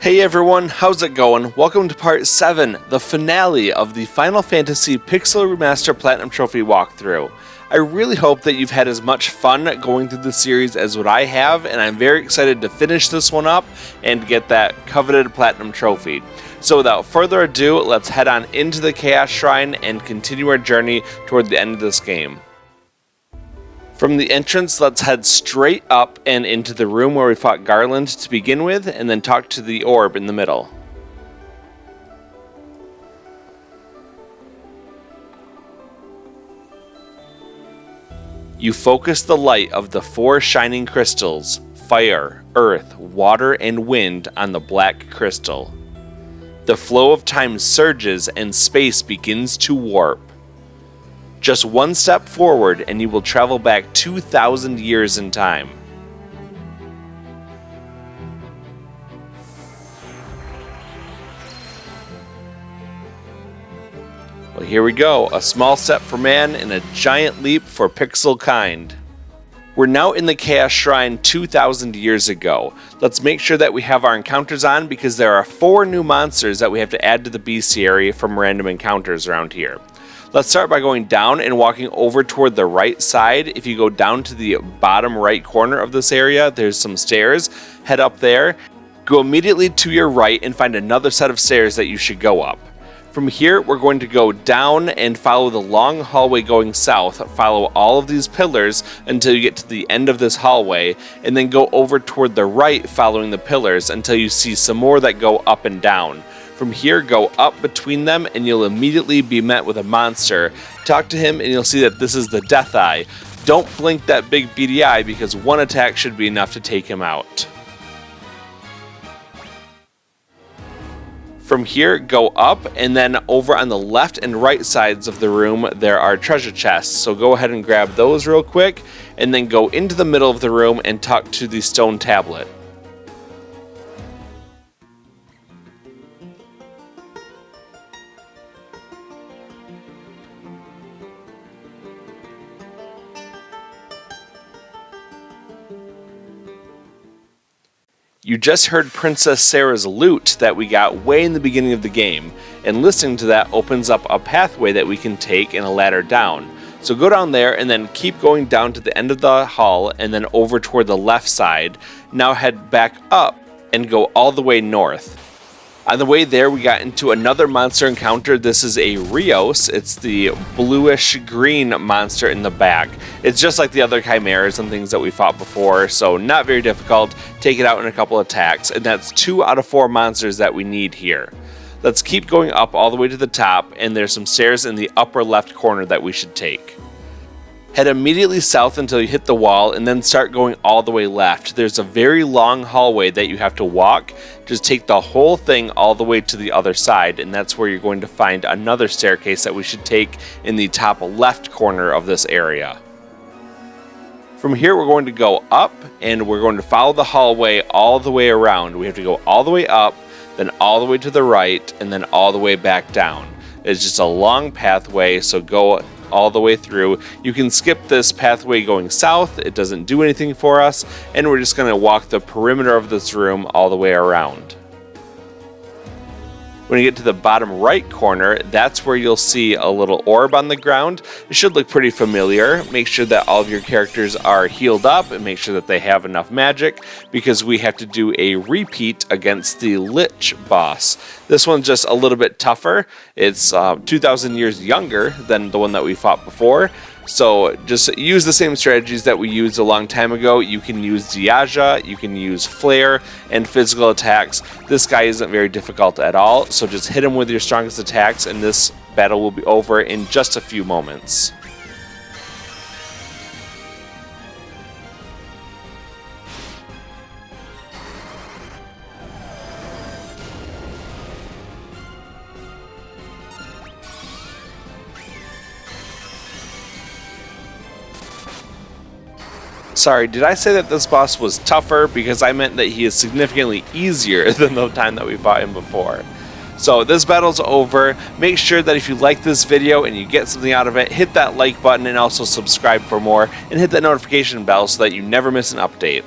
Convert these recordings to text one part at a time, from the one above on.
Hey everyone, how's it going? Welcome to part 7, the finale of the Final Fantasy Pixel Remaster Platinum Trophy walkthrough. I really hope that you've had as much fun going through the series as what I have, and I'm very excited to finish this one up and get that coveted Platinum Trophy. So without further ado, let's head on into the Chaos Shrine and continue our journey toward the end of this game. From the entrance, let's head straight up and into the room where we fought Garland to begin with, and then talk to the orb in the middle. You focus the light of the 4 shining crystals, fire, earth, water, and wind, on the black crystal. The flow of time surges and space begins to warp. Just one step forward and you will travel back 2,000 years in time. Well, here we go. A small step for man and a giant leap for pixel kind. We're now in the Chaos Shrine 2,000 years ago. Let's make sure that we have our encounters on because there are 4 new monsters that we have to add to the bestiary from random encounters around here. Let's start by going down and walking over toward the right side. If you go down to the bottom right corner of this area, there's some stairs. Head up there. Go immediately to your right and find another set of stairs that you should go up. From here, we're going to go down and follow the long hallway going south. Follow all of these pillars until you get to the end of this hallway, and then go over toward the right following the pillars until you see some more that go up and down. From here, go up between them and you'll immediately be met with a monster. Talk to him and you'll see that this is the Death Eye. Don't blink that big beady eye because one attack should be enough to take him out. From here, go up, and then over on the left and right sides of the room there are treasure chests. So go ahead and grab those real quick, and then go into the middle of the room and talk to the stone tablet. You just heard Princess Sarah's lute that we got way in the beginning of the game, and listening to that opens up a pathway that we can take and a ladder down. So go down there and then keep going down to the end of the hall and then over toward the left side. Now head back up and go all the way north. On the way there, we got into another monster encounter. This is a Rhyos. It's the bluish-green monster in the back. It's just like the other chimeras and things that we fought before, so not very difficult. Take it out in a couple attacks, and that's 2 out of 4 monsters that we need here. Let's keep going up all the way to the top, and there's some stairs in the upper left corner that we should take. Head immediately south until you hit the wall, and then start going all the way left. There's a very long hallway that you have to walk. Just take the whole thing all the way to the other side, and that's where you're going to find another staircase that we should take in the top left corner of this area. From here, we're going to go up, and we're going to follow the hallway all the way around. We have to go all the way up, then all the way to the right, and then all the way back down. It's just a long pathway, so go all the way through. You can skip this pathway going south. It doesn't do anything for us, and we're just going to walk the perimeter of this room all the way around. When you get to the bottom right corner, that's where you'll see a little orb on the ground. It should look pretty familiar. Make sure that all of your characters are healed up and make sure that they have enough magic because we have to do a repeat against the Lich boss. This one's just a little bit tougher. It's 2,000 years younger than the one that we fought before. So just use the same strategies that we used a long time ago. You can use Diaja, you can use Flare, and physical attacks. This guy isn't very difficult at all, so just hit him with your strongest attacks and this battle will be over in just a few moments. Sorry, did I say that this boss was tougher? Because I meant that he is significantly easier than the time that we fought him before. So this battle's over. Make sure that if you like this video and you get something out of it, hit that like button and also subscribe for more, and hit that notification bell so that you never miss an update.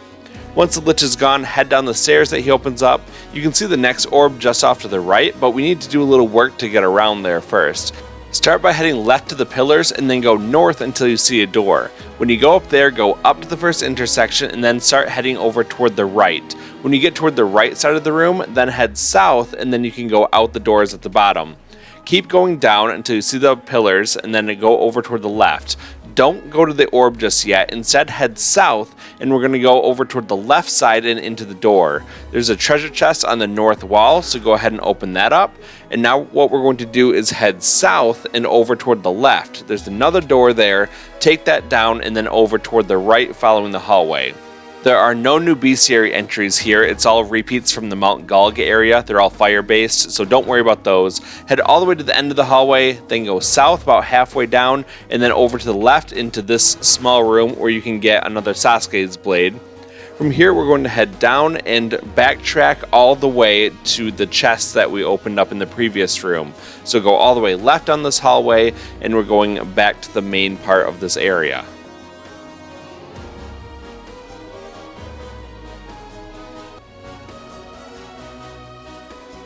Once the Lich is gone, head down the stairs that he opens up. You can see the next orb just off to the right, but we need to do a little work to get around there first. Start by heading left to the pillars and then go north until you see a door. When you go up there, go up to the first intersection and then start heading over toward the right. When you get toward the right side of the room, then head south and then you can go out the doors at the bottom. Keep going down until you see the pillars and then go over toward the left. Don't go to the orb just yet, instead head south and we're going to go over toward the left side and into the door. There's a treasure chest on the north wall, so go ahead and open that up. And now what we're going to do is head south and over toward the left. There's another door there, take that down and then over toward the right following the hallway. There are no new bestiary entries here, it's all repeats from the Mount Gulg area. They're all fire based, so don't worry about those. Head all the way to the end of the hallway, then go south about halfway down, and then over to the left into this small room where you can get another Sasuke's blade. From here we're going to head down and backtrack all the way to the chest that we opened up in the previous room. So go all the way left on this hallway, and we're going back to the main part of this area.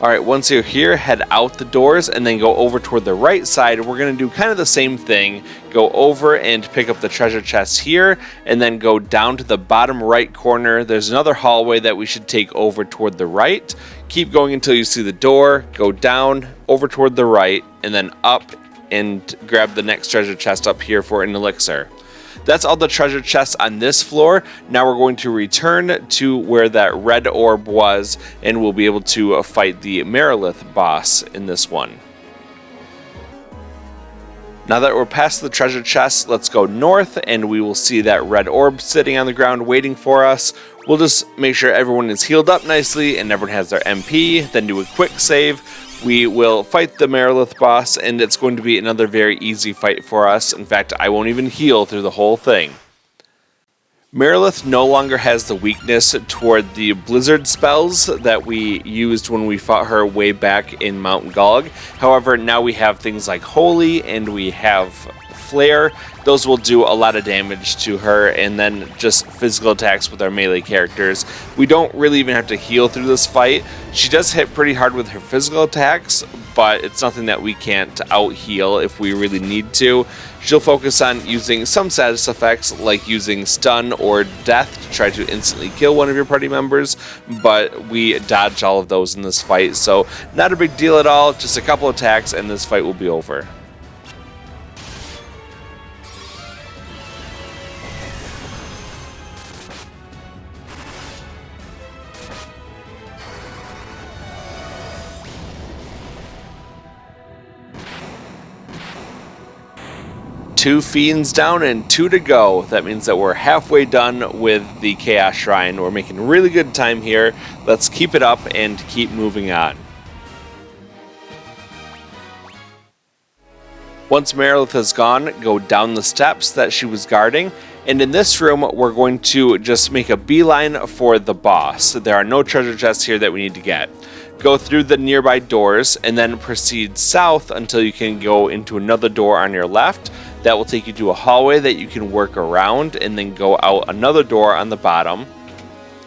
Alright, once you're here, head out the doors and then go over toward the right side. We're going to do kind of the same thing. Go over and pick up the treasure chest here, and then go down to the bottom right corner. There's another hallway that we should take over toward the right. Keep going until you see the door. Go down, over toward the right, and then up and grab the next treasure chest up here for an elixir. That's all the treasure chests on this floor. Now we're going to return to where that red orb was, and we'll be able to fight the Marilith boss in this one. Now that we're past the treasure chest, let's go north and we will see that red orb sitting on the ground waiting for us. We'll just make sure everyone is healed up nicely and everyone has their MP, then do a quick save. We will fight the Marilith boss, and it's going to be another very easy fight for us. In fact, I won't even heal through the whole thing. Marilith no longer has the weakness toward the blizzard spells that we used when we fought her way back in Mount Gulg. However, now we have things like Holy and we have Flare. Those will do a lot of damage to her, and then just physical attacks with our melee characters. We don't really even have to heal through this fight. She does hit pretty hard with her physical attacks, but it's nothing that we can't out-heal if we really need to. She'll focus on using some status effects like using stun or death to try to instantly kill one of your party members, but we dodge all of those in this fight, so not a big deal at all. Just a couple attacks and this fight will be over. Two fiends down and 2 to go. That means that we're halfway done with the Chaos Shrine. We're making really good time here. Let's keep it up and keep moving on. Once Marilith is gone, go down the steps that she was guarding. And in this room, we're going to just make a beeline for the boss. There are no treasure chests here that we need to get. Go through the nearby doors and then proceed south until you can go into another door on your left. That will take you to a hallway that you can work around, and then go out another door on the bottom.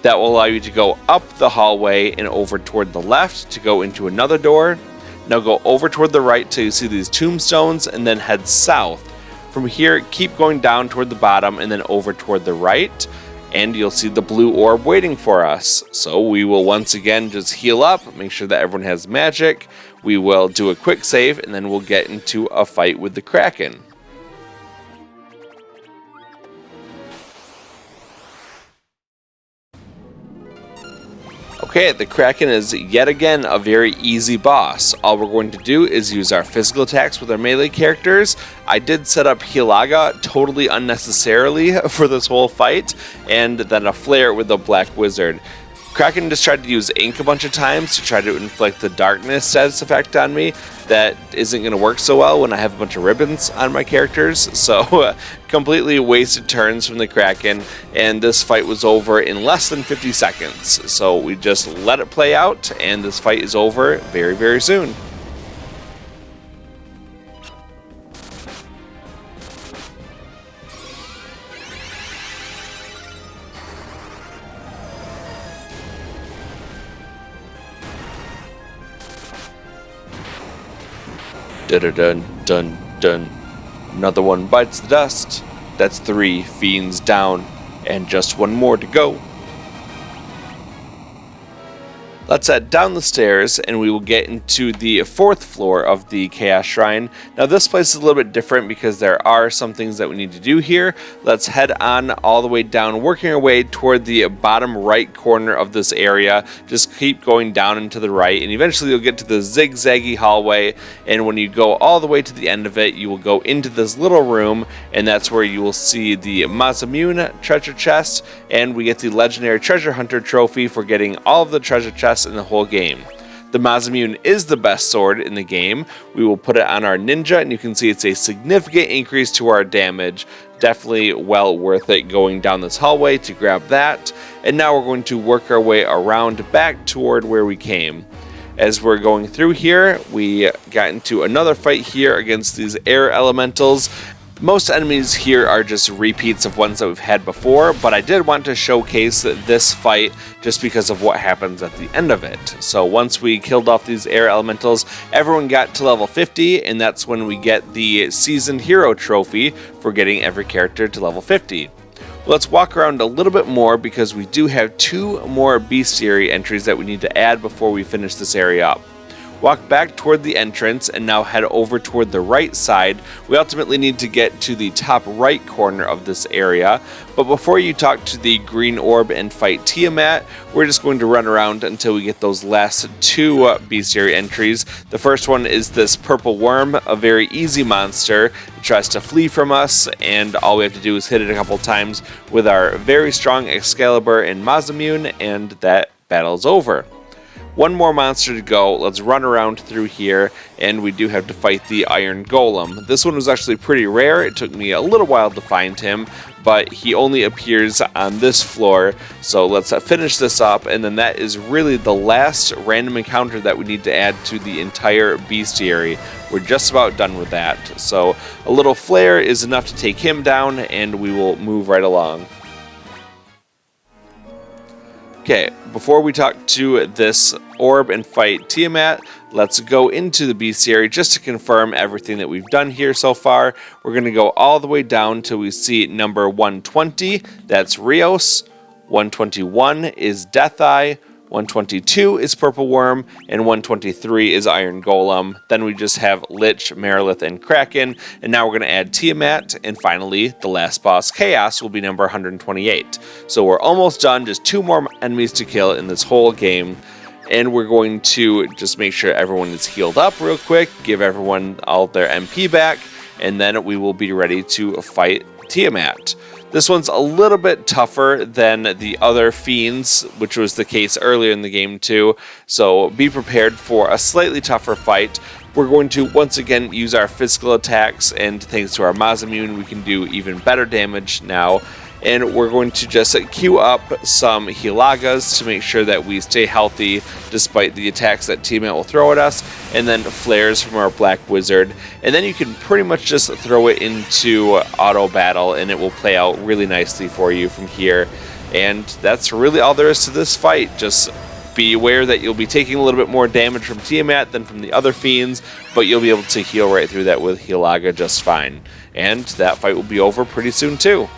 That will allow you to go up the hallway and over toward the left to go into another door. Now go over toward the right till you see these tombstones, and then head south. From here, keep going down toward the bottom and then over toward the right, and you'll see the blue orb waiting for us. So we will once again just heal up, make sure that everyone has magic. We will do a quick save, and then we'll get into a fight with the Kraken. Okay, the Kraken is yet again a very easy boss. All we're going to do is use our physical attacks with our melee characters. I did set up Hilaga totally unnecessarily for this whole fight, and then a flare with the Black Wizard. Kraken just tried to use ink a bunch of times to try to inflict the darkness status effect on me. That isn't going to work so well when I have a bunch of ribbons on my characters, so completely wasted turns from the Kraken, and this fight was over in less than 50 seconds. So we just let it play out, and this fight is over very, very soon. Dun dun dun dun. Another one bites the dust. That's 3 fiends down, and just one more to go. Let's head down the stairs and we will get into the 4th floor of the Chaos Shrine. Now this place is a little bit different because there are some things that we need to do here. Let's head on all the way down, working our way toward the bottom right corner of this area. Just keep going down and to the right, and eventually you'll get to the zigzaggy hallway, and when you go all the way to the end of it, you will go into this little room, and that's where you will see the Masamune treasure chest, and we get the legendary treasure hunter trophy for getting all of the treasure chests in the whole game. The Masamune is the best sword in the game. We will put it on our ninja, and you can see it's a significant increase to our damage. Definitely well worth it going down this hallway to grab that. And now we're going to work our way around back toward where we came. As we're going through here, we got into another fight here against these air elementals. Most enemies here are just repeats of ones that we've had before, but I did want to showcase this fight just because of what happens at the end of it. So once we killed off these air elementals, everyone got to level 50, and that's when we get the Seasoned Hero trophy for getting every character to level 50. Let's walk around a little bit more because we do have 2 more bestiary entries that we need to add before we finish this area up. Walk back toward the entrance and now head over toward the right side. We ultimately need to get to the top right corner of this area, but before you talk to the green orb and fight Tiamat, we're just going to run around until we get those last 2 bestiary entries. The first one is this purple worm, a very easy monster. It tries to flee from us, and all we have to do is hit it a couple times with our very strong Excalibur and Masamune, and that battle's over. One more monster to go. Let's run around through here, and we do have to fight the Iron Golem. This one was actually pretty rare. It took me a little while to find him, but he only appears on this floor. So let's finish this up, and then that is really the last random encounter that we need to add to the entire bestiary. We're just about done with that. So a little flare is enough to take him down, and we will move right along. Okay, before we talk to this orb and fight Tiamat, let's go into the bestiary just to confirm everything that we've done here so far. We're going to go all the way down till we see number 120, that's Rhyos, 121 is Deatheye, 122 is Purple Worm, and 123 is Iron Golem. Then we just have Lich, Marilith, and Kraken, and now we're going to add Tiamat, and finally, the last boss, Chaos, will be number 128. So we're almost done, just 2 more enemies to kill in this whole game, and we're going to just make sure everyone is healed up real quick, give everyone all their MP back, and then we will be ready to fight Tiamat. This one's a little bit tougher than the other fiends, which was the case earlier in the game too, so be prepared for a slightly tougher fight. We're going to once again use our physical attacks, and thanks to our Masamune we can do even better damage now. And we're going to just queue up some Hilagas to make sure that we stay healthy despite the attacks that Tiamat will throw at us, and then flares from our Black Wizard. And then you can pretty much just throw it into auto battle, and it will play out really nicely for you from here. And that's really all there is to this fight. Just be aware that you'll be taking a little bit more damage from Tiamat than from the other fiends, but you'll be able to heal right through that with Hilaga just fine. And that fight will be over pretty soon too.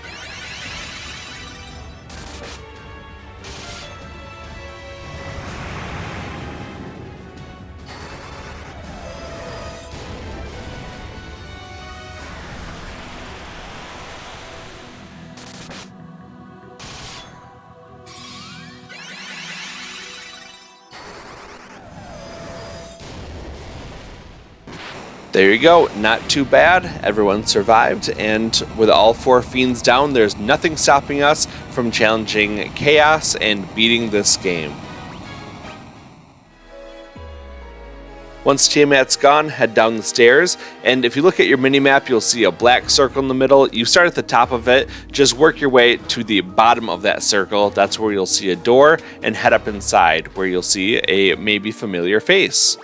There you go, not too bad, everyone survived, and with all 4 fiends down, there's nothing stopping us from challenging Chaos and beating this game. Once Tiamat's gone, head down the stairs, and if you look at your minimap, you'll see a black circle in the middle. You start at the top of it, just work your way to the bottom of that circle. That's where you'll see a door, and head up inside, where you'll see a maybe familiar face.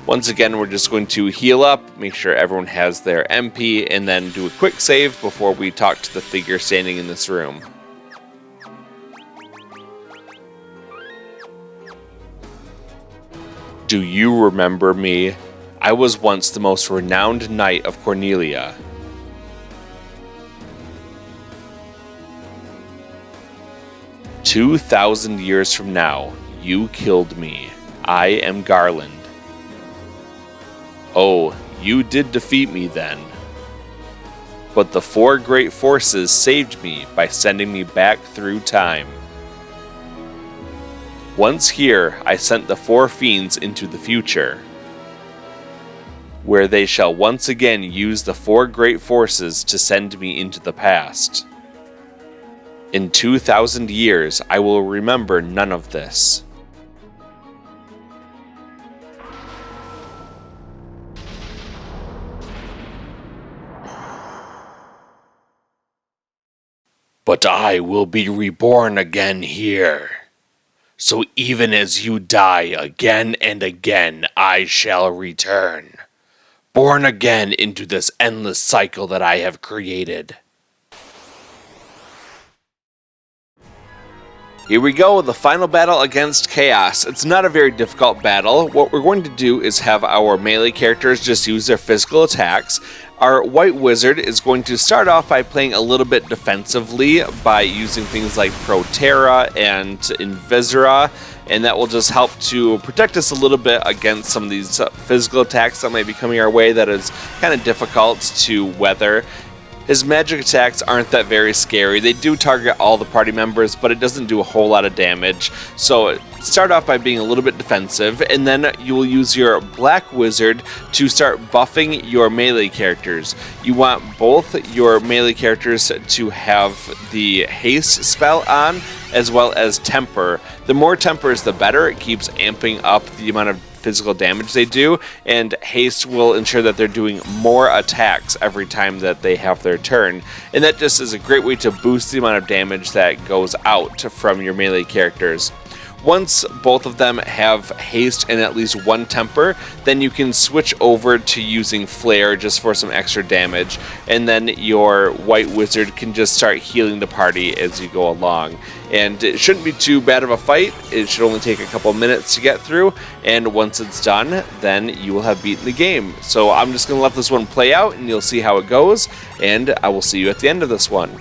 Once again, we're just going to heal up, make sure everyone has their MP, and then do a quick save before we talk to the figure standing in this room. Do you remember me? I was once the most renowned knight of Cornelia. "2,000 years from now, you killed me. I am Garland." "Oh, you did defeat me then. But the four great forces saved me by sending me back through time. Once here, I sent the four fiends into the future, where they shall once again use the four great forces to send me into the past. In 2,000 years, I will remember none of this. But I will be reborn again here. So even as you die again and again, I shall return, born again into this endless cycle that I have created." Here we go, the final battle against Chaos. It's not a very difficult battle. What we're going to do is have our melee characters just use their physical attacks. Our white wizard is going to start off by playing a little bit defensively by using things like Proterra and Invisora, and that will just help to protect us a little bit against some of these physical attacks that might be coming our way that is kind of difficult to weather. His magic attacks aren't that very scary. They do target all the party members, but it doesn't do a whole lot of damage. So start off by being a little bit defensive, and then you will use your black wizard to start buffing your melee characters. You want both your melee characters to have the haste spell on, as well as temper. The more tempers, the better. It keeps amping up the amount of physical damage they do, and haste will ensure that they're doing more attacks every time that they have their turn, and that just is a great way to boost the amount of damage that goes out from your melee characters. Once both of them have haste and at least one temper, then you can switch over to using flare just for some extra damage, and then your white wizard can just start healing the party as you go along. And it shouldn't be too bad of a fight. It should only take a couple minutes to get through, and once it's done, then you will have beaten the game. So I'm just going to let this one play out, and you'll see how it goes, and I will see you at the end of this one.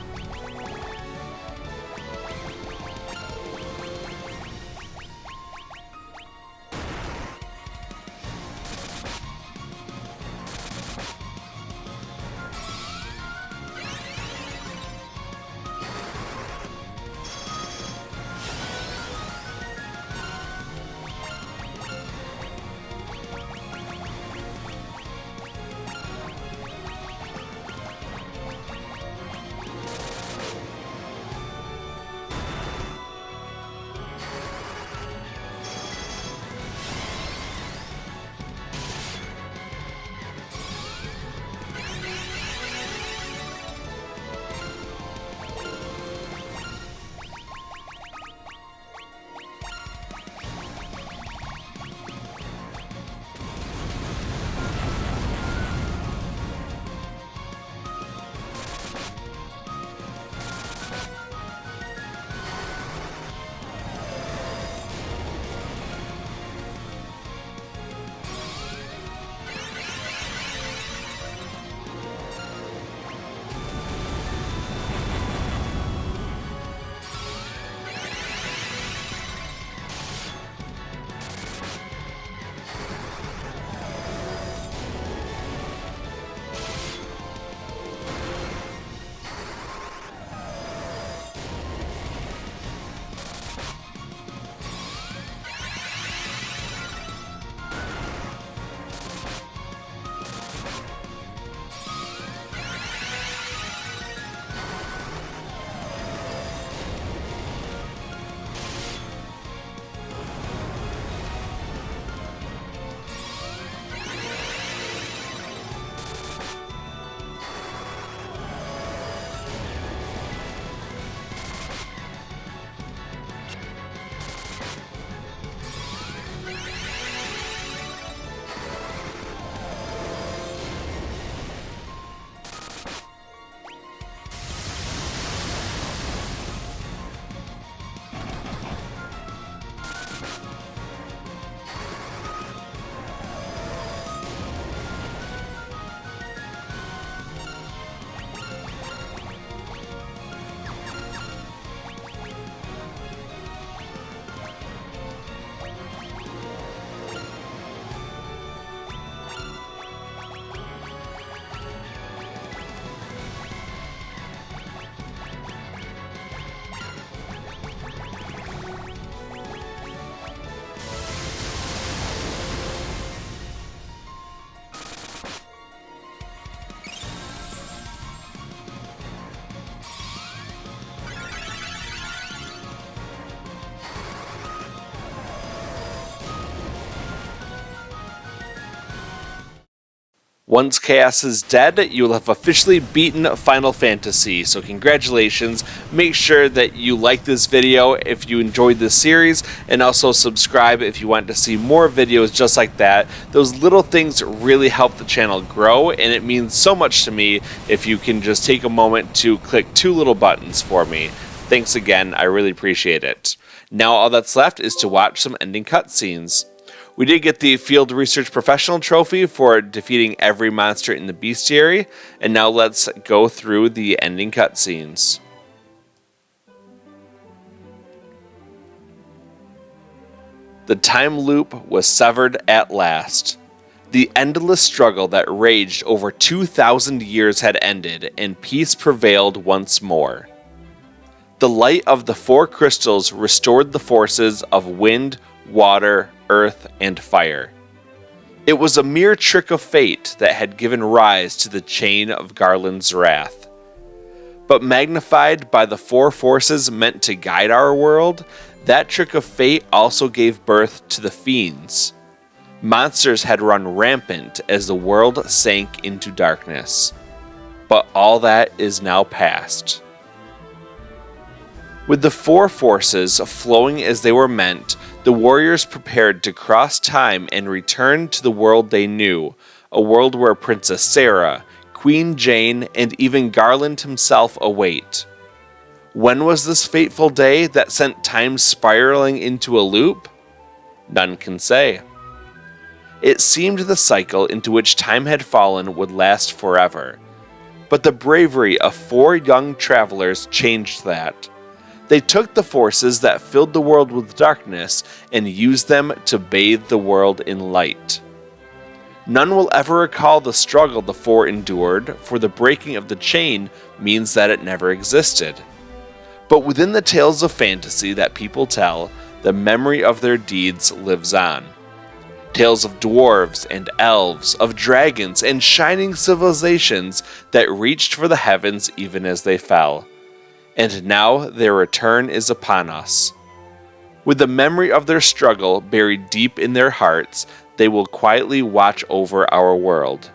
Once Chaos is dead, you will have officially beaten Final Fantasy, so congratulations. Make sure that you like this video if you enjoyed this series, and also subscribe if you want to see more videos just like that. Those little things really help the channel grow, and it means so much to me if you can just take a moment to click 2 little buttons for me. Thanks again, I really appreciate it. Now all that's left is to watch some ending cutscenes. We did get the Field Research Professional Trophy for defeating every monster in the Bestiary, and now let's go through the ending cutscenes. The time loop was severed at last. The endless struggle that raged over 2,000 years had ended, and peace prevailed once more. The light of the 4 crystals restored the forces of wind, water, earth, and fire. It was a mere trick of fate that had given rise to the chain of Garland's wrath. But magnified by the 4 forces meant to guide our world, that trick of fate also gave birth to the fiends. Monsters had run rampant as the world sank into darkness. But all that is now past. With the 4 forces flowing as they were meant, the warriors prepared to cross time and return to the world they knew, a world where Princess Sarah, Queen Jane, and even Garland himself await. When was this fateful day that sent time spiraling into a loop? None can say. It seemed the cycle into which time had fallen would last forever, but the bravery of 4 young travelers changed that. They took the forces that filled the world with darkness and used them to bathe the world in light. None will ever recall the struggle the 4 endured, for the breaking of the chain means that it never existed. But within the tales of fantasy that people tell, the memory of their deeds lives on. Tales of dwarves and elves, of dragons and shining civilizations that reached for the heavens even as they fell. And now their return is upon us. With the memory of their struggle buried deep in their hearts, they will quietly watch over our world.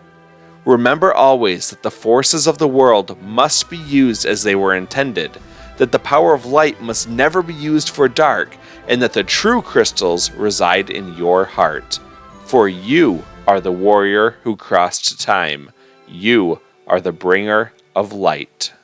Remember always that the forces of the world must be used as they were intended, that the power of light must never be used for dark, and that the true crystals reside in your heart. For you are the warrior who crossed time. You are the bringer of light.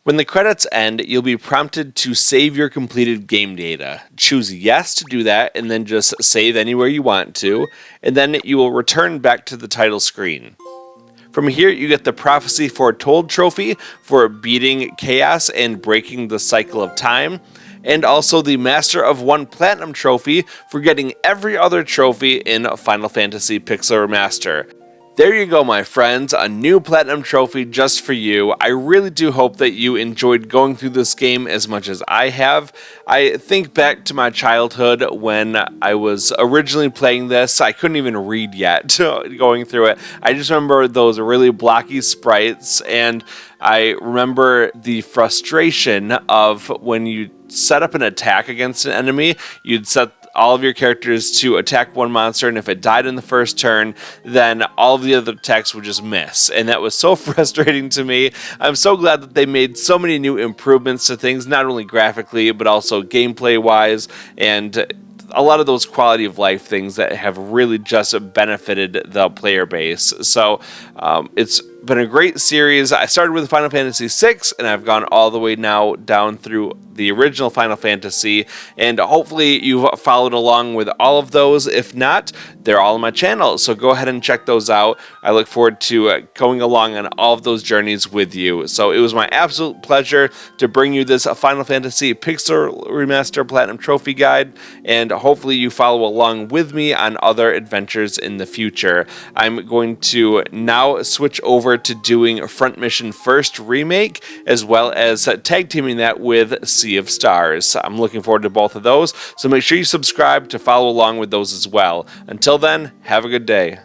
When the credits end, you'll be prompted to save your completed game data. Choose yes to do that, and then just save anywhere you want to, and then you will return back to the title screen. From here, you get the Prophecy Foretold trophy for beating chaos and breaking the cycle of time, and also the Master of One Platinum trophy for getting every other trophy in Final Fantasy Pixel Remaster. There you go, my friends, a new Platinum trophy just for you. I really do hope that you enjoyed going through this game as much as I have. I think back to my childhood when I was originally playing this. I couldn't even read yet going through it. I just remember those really blocky sprites, and I remember the frustration of when you set up an attack against an enemy, you'd set all of your characters to attack one monster, and if it died in the first turn, then all of the other attacks would just miss, and that was so frustrating to me. I'm so glad that they made so many new improvements to things, not only graphically, but also gameplay-wise, and a lot of those quality of life things that have really just benefited the player base. So it's been a great series. I started with Final Fantasy VI, and I've gone all the way now down through the original Final Fantasy, and hopefully you've followed along with all of those. If not, they're all on my channel, so go ahead and check those out. I look forward to going along on all of those journeys with you. So it was my absolute pleasure to bring you this Final Fantasy Pixel Remaster Platinum Trophy Guide, and hopefully you follow along with me on other adventures in the future. I'm going to now switch over to doing Front Mission First Remake, as well as tag teaming that with Sea of Stars. I'm looking forward to both of those, so make sure you subscribe to follow along with those as well. Until then, have a good day.